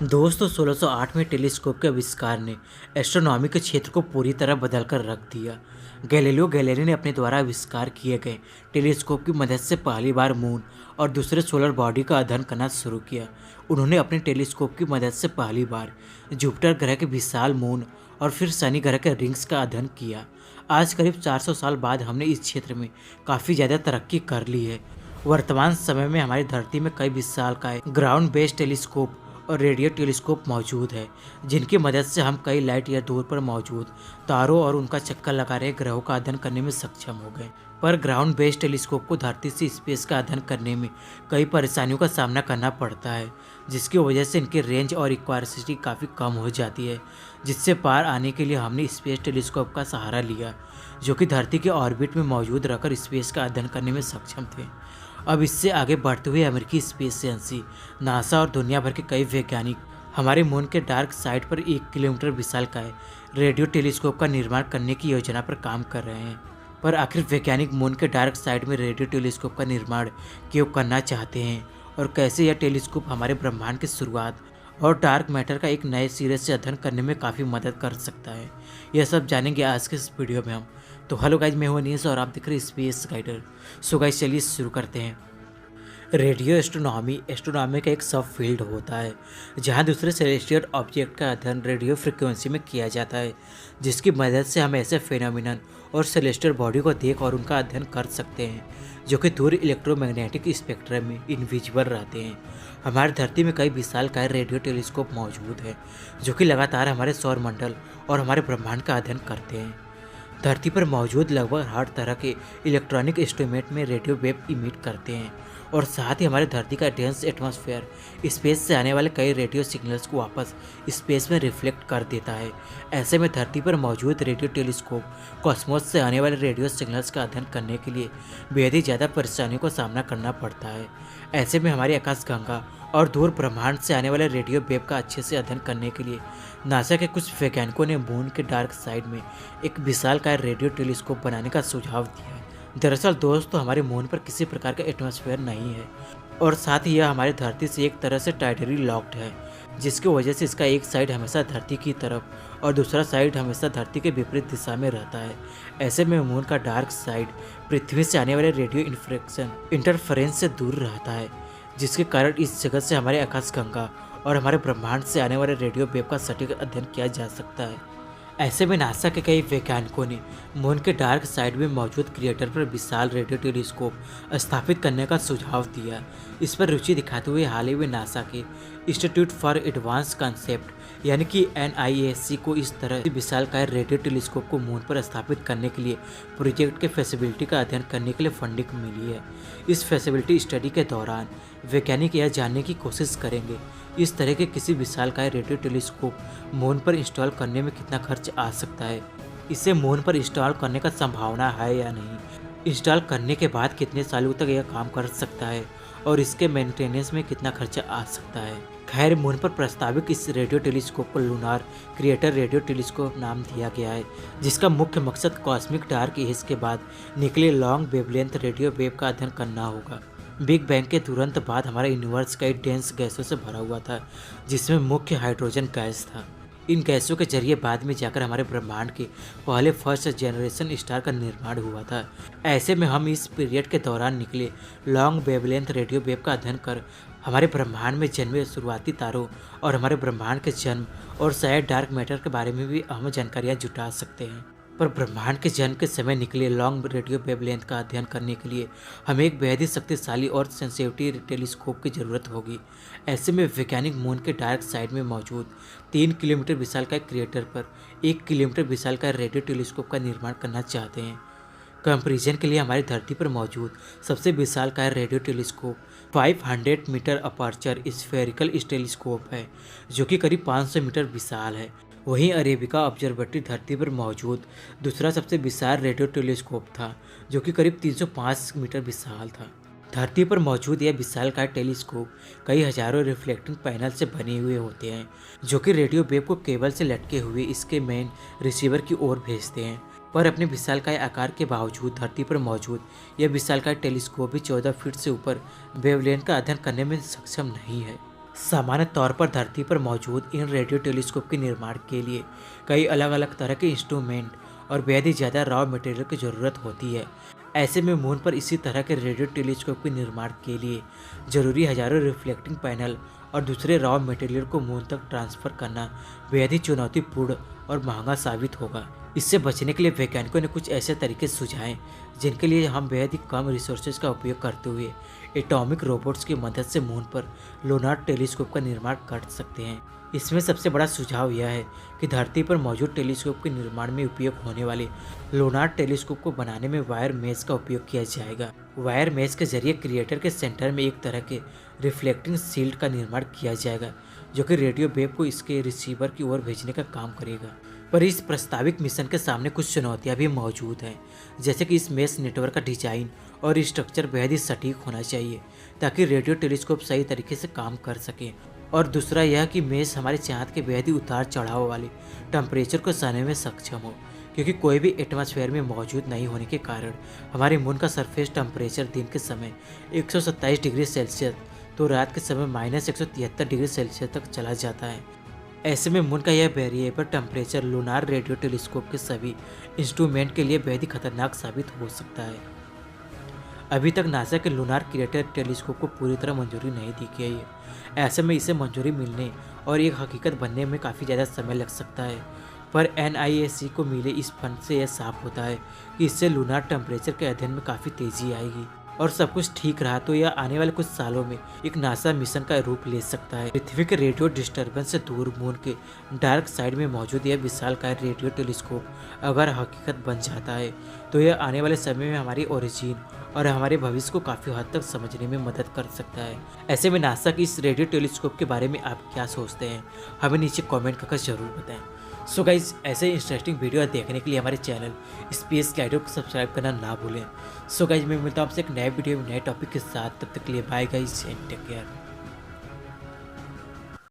दोस्तों 1608 में टेलीस्कोप के आविष्कार ने एस्ट्रोनॉमी के क्षेत्र को पूरी तरह बदल कर रख दिया। गैलीलियो गैलीली ने अपने द्वारा आविष्कार किए गए टेलीस्कोप की मदद से पहली बार मून और दूसरे सोलर बॉडी का अध्ययन करना शुरू किया। उन्होंने अपने टेलीस्कोप की मदद से पहली बार जुपिटर ग्रह के विशाल मून और फिर शनि ग्रह के रिंग्स का अध्ययन किया। आज करीब 400 साल बाद हमने इस क्षेत्र में काफ़ी ज़्यादा तरक्की कर ली है। वर्तमान समय में हमारी धरती में कई विशालकाय ग्राउंड बेस्ड टेलीस्कोप और रेडियो टेलीस्कोप मौजूद है, जिनकी मदद से हम कई लाइट ईयर दूर पर मौजूद तारों और उनका चक्कर लगा रहे ग्रहों का अध्ययन करने में सक्षम हो गए। पर ग्राउंड बेस्ड टेलीस्कोप को धरती से स्पेस का अध्ययन करने में कई परेशानियों का सामना करना पड़ता है, जिसकी वजह से इनकी रेंज और एक्यूरेसी काफ़ी कम हो जाती है। जिससे पार आने के लिए हमने स्पेस टेलीस्कोप का सहारा लिया, जो कि धरती के ऑर्बिट में मौजूद रहकर स्पेस का अध्ययन करने में सक्षम थे। अब इससे आगे बढ़ते हुए अमेरिकी स्पेस एजेंसी, नासा और दुनिया भर के कई वैज्ञानिक हमारे मून के डार्क साइड पर 1 किलोमीटर विशालकाय रेडियो टेलीस्कोप का निर्माण करने की योजना पर काम कर रहे हैं। पर आखिर वैज्ञानिक मून के डार्क साइड में रेडियो टेलीस्कोप का निर्माण क्यों करना चाहते हैं और कैसे यह टेलीस्कोप हमारे ब्रह्मांड की शुरुआत और डार्क मैटर का एक नए सिरे से अध्ययन करने में काफ़ी मदद कर सकता है, यह सब जानेंगे आज के इस वीडियो में हम। तो हेलो गाइज, मैं हूं अनीस और आप देख रहे हैं स्पेस गाइडर। सो गाइज चलिए शुरू करते हैं। रेडियो एस्ट्रोनॉमी का एक सब फील्ड होता है जहां दूसरे सेलेस्टियल ऑब्जेक्ट का अध्ययन रेडियो फ्रिक्वेंसी में किया जाता है, जिसकी मदद से हम ऐसे फेनोमिनन और सेलेस्टियल बॉडी को देख और उनका अध्ययन कर सकते हैं जो कि दूर इलेक्ट्रोमैग्नेटिक स्पेक्ट्रम में इनविजिबल रहते हैं। हमारी धरती में कई विशालकाय रेडियो टेलीस्कोप मौजूद है जो कि लगातार हमारे सौरमंडल और हमारे ब्रह्मांड का अध्ययन करते हैं। धरती पर मौजूद लगभग हर तरह के इलेक्ट्रॉनिक इंस्ट्रूमेंट में रेडियो वेव इमिट करते हैं और साथ ही हमारे धरती का डेंस एटमॉस्फेयर स्पेस से आने वाले कई रेडियो सिग्नल्स को वापस स्पेस में रिफ्लेक्ट कर देता है। ऐसे में धरती पर मौजूद रेडियो टेलीस्कोप कॉस्मोस से आने वाले रेडियो सिग्नल्स का अध्ययन करने के लिए बेहद ही ज़्यादा परेशानियों का सामना करना पड़ता है। ऐसे में हमारी आकाशगंगा और दूर ब्रह्मांड से आने वाले रेडियो वेव का अच्छे से अध्ययन करने के लिए नासा के कुछ वैज्ञानिकों ने मून के डार्क साइड में एक विशालकाय रेडियो टेलीस्कोप बनाने का सुझाव दिया है। दरअसल दोस्तों, हमारे मून पर किसी प्रकार का एटमॉस्फेयर नहीं है और साथ ही यह हमारी धरती से एक तरह से टाइटली लॉक्ड है, जिसकी वजह से इसका एक साइड हमेशा धरती की तरफ और दूसरा साइड हमेशा धरती के विपरीत दिशा में रहता है। ऐसे में मून का डार्क साइड पृथ्वी से आने वाले रेडियो इंटरफेरेंस से दूर रहता है, जिसके कारण इस जगह से हमारे आकाशगंगा और हमारे ब्रह्मांड से आने वाले रेडियो वेव का सटीक अध्ययन किया जा सकता है। ऐसे में नासा के कई वैज्ञानिकों ने मून के डार्क साइड में मौजूद क्रिएटर पर विशाल रेडियो टेलीस्कोप स्थापित करने का सुझाव दिया। इस पर रुचि दिखाते हुए हाल ही में नासा के इंस्टीट्यूट फॉर एडवांस कॉन्सेप्ट यानी कि NIAC को इस तरह विशालकाय रेडियो टेलीस्कोप को मून पर स्थापित करने के लिए प्रोजेक्ट के फैसिलिटी का अध्ययन करने के लिए फंडिंग मिली है। इस फैसिलिटी स्टडी के दौरान वैज्ञानिक यह जानने की कोशिश करेंगे इस तरह के किसी विशालकाय रेडियो टेलीस्कोप मून पर इंस्टॉल करने में कितना खर्च आ सकता है, इसे मून पर इंस्टॉल करने का संभावना है या नहीं, इंस्टॉल करने के बाद कितने सालों तक यह काम कर सकता है और इसके मेंटेनेंस में कितना खर्चा आ सकता है। खैर, मून पर प्रस्तावित इस रेडियो टेलीस्कोप को लूनार क्रिएटर रेडियो टेलीस्कोप नाम दिया गया है, जिसका मुख्य मकसद कॉस्मिक डार्क एज के बाद निकले लॉन्ग वेवलेंथ रेडियो वेव का अध्ययन करना होगा। बिग बैंग के तुरंत बाद हमारा यूनिवर्स कई डेंस गैसों से भरा हुआ था, जिसमें मुख्य हाइड्रोजन गैस था। इन गैसों के जरिए बाद में जाकर हमारे ब्रह्मांड के पहले फर्स्ट जनरेशन स्टार का निर्माण हुआ था। ऐसे में हम इस पीरियड के दौरान निकले लॉन्ग वेवलेंथ रेडियो वेव का अध्ययन कर हमारे ब्रह्मांड में जन्मे शुरुआती तारों और हमारे ब्रह्मांड के जन्म और शायद डार्क मैटर के बारे में भी अहम जानकारियाँ जुटा सकते हैं। पर ब्रह्मांड के जन्म के समय निकले लॉन्ग रेडियो वेवलेंथ का अध्ययन करने के लिए हमें एक बेहद ही शक्तिशाली और सेंसिटिव टेलीस्कोप की ज़रूरत होगी। ऐसे में वैज्ञानिक मून के डार्क साइड में मौजूद 3 किलोमीटर विशालकाय क्रिएटर पर 1 किलोमीटर विशालकाय रेडियो टेलीस्कोप का निर्माण करना चाहते हैं। कंपेरिजन के लिए हमारी धरती पर मौजूद सबसे विशालकाय radio telescope 500 metre aperture spherical telescope है, जो कि करीब 500 मीटर विशाल है। वहीं अरेबिका ऑब्जर्वेटरी धरती पर मौजूद दूसरा सबसे विशाल रेडियो टेलीस्कोप था, जो कि करीब 305 मीटर विशाल था। धरती पर मौजूद यह विशालकाय टेलीस्कोप कई हजारों रिफ्लेक्टिंग पैनल से बने हुए होते हैं, जो कि रेडियो वेव को केबल से लटके हुए इसके मेन रिसीवर की ओर भेजते हैं। पर अपने विशालकाय आकार के बावजूद धरती पर मौजूद यह विशालकाय टेलीस्कोप भी 14 फीट से ऊपर वेवलेंथ का अध्ययन करने में सक्षम नहीं है। सामान्य तौर पर धरती पर मौजूद इन रेडियो टेलीस्कोप के निर्माण के लिए कई अलग अलग तरह के इंस्ट्रूमेंट और बेहद ही ज़्यादा रॉ मटेरियल की ज़रूरत होती है। ऐसे में मून पर इसी तरह के रेडियो टेलीस्कोप के निर्माण के लिए ज़रूरी हजारों रिफ्लेक्टिंग पैनल और दूसरे रॉ मटेरियल को मून तक ट्रांसफ़र करना बेहद ही चुनौतीपूर्ण और महंगा साबित होगा। इससे बचने के लिए वैज्ञानिकों ने कुछ ऐसे तरीके सुझाए जिनके लिए हम बेहद ही कम रिसोर्सेज का उपयोग करते हुए एटॉमिक रोबोट्स की मदद से मून पर लोनार्ड टेलीस्कोप का निर्माण कर सकते हैं। इसमें सबसे बड़ा सुझाव यह है कि धरती पर मौजूद टेलीस्कोप के निर्माण में उपयोग होने वाले लोनार्ड टेलीस्कोप को बनाने में वायर मेश का उपयोग किया जाएगा। वायर मेश के जरिए क्रिएटर के सेंटर में एक तरह के रिफ्लेक्टिंग शील्ड का निर्माण किया जाएगा जो कि रेडियो वेव को इसके रिसीवर की ओर भेजने का काम करेगा। पर इस प्रस्तावित मिशन के सामने कुछ चुनौतियां भी मौजूद हैं, जैसे कि इस मेश नेटवर्क का डिजाइन और स्ट्रक्चर बेहद ही सटीक होना चाहिए ताकि रेडियो टेलीस्कोप सही तरीके से काम कर सके। और दूसरा यह कि मेश हमारे चांद के बेहद ही उतार चढ़ाव वाले टेम्परेचर को सहने में सक्षम हो, क्योंकि कोई भी एटमॉस्फेयर में मौजूद नहीं होने के कारण हमारे मून का सरफेस टेम्परेचर दिन के समय 127 डिग्री सेल्सियस तो रात के समय -173 डिग्री सेल्सियस तक चला जाता है। ऐसे में मून का यह variable temperature lunar radio telescope के सभी इंस्ट्रूमेंट के लिए बेहद ही खतरनाक साबित हो सकता है। अभी तक नासा के लूनार क्रिएटर टेलीस्कोप को पूरी तरह मंजूरी नहीं दी गई है। ऐसे में इसे मंजूरी मिलने और एक हकीकत बनने में काफ़ी ज़्यादा समय लग सकता है। पर NIAC को मिले इस फंड से यह साफ होता है कि इससे लूनार टेम्परेचर के अध्ययन में काफ़ी तेज़ी आएगी और सब कुछ ठीक रहा तो यह आने वाले कुछ सालों में एक नासा मिशन का रूप ले सकता है। पृथ्वी के रेडियो डिस्टर्बेंस से दूर मून के डार्क साइड में मौजूद यह विशालकाय रेडियो टेलीस्कोप अगर हकीकत बन जाता है तो यह आने वाले समय में हमारी ओरिजिन और हमारे भविष्य को काफ़ी हद तक समझने में मदद कर सकता है। ऐसे में नासा की इस रेडियो टेलीस्कोप के बारे में आप क्या सोचते हैं, हमें नीचे कमेंट करके जरूर बताएं। सो गाइज, ऐसे इंटरेस्टिंग वीडियो देखने के लिए हमारे चैनल स्पेस गाइडर को सब्सक्राइब करना ना भूलें। सो गाइज, मैं मिलता हूँ आपसे एक नए वीडियो में नए टॉपिक के साथ। तब तक के लिए bye guys and take care.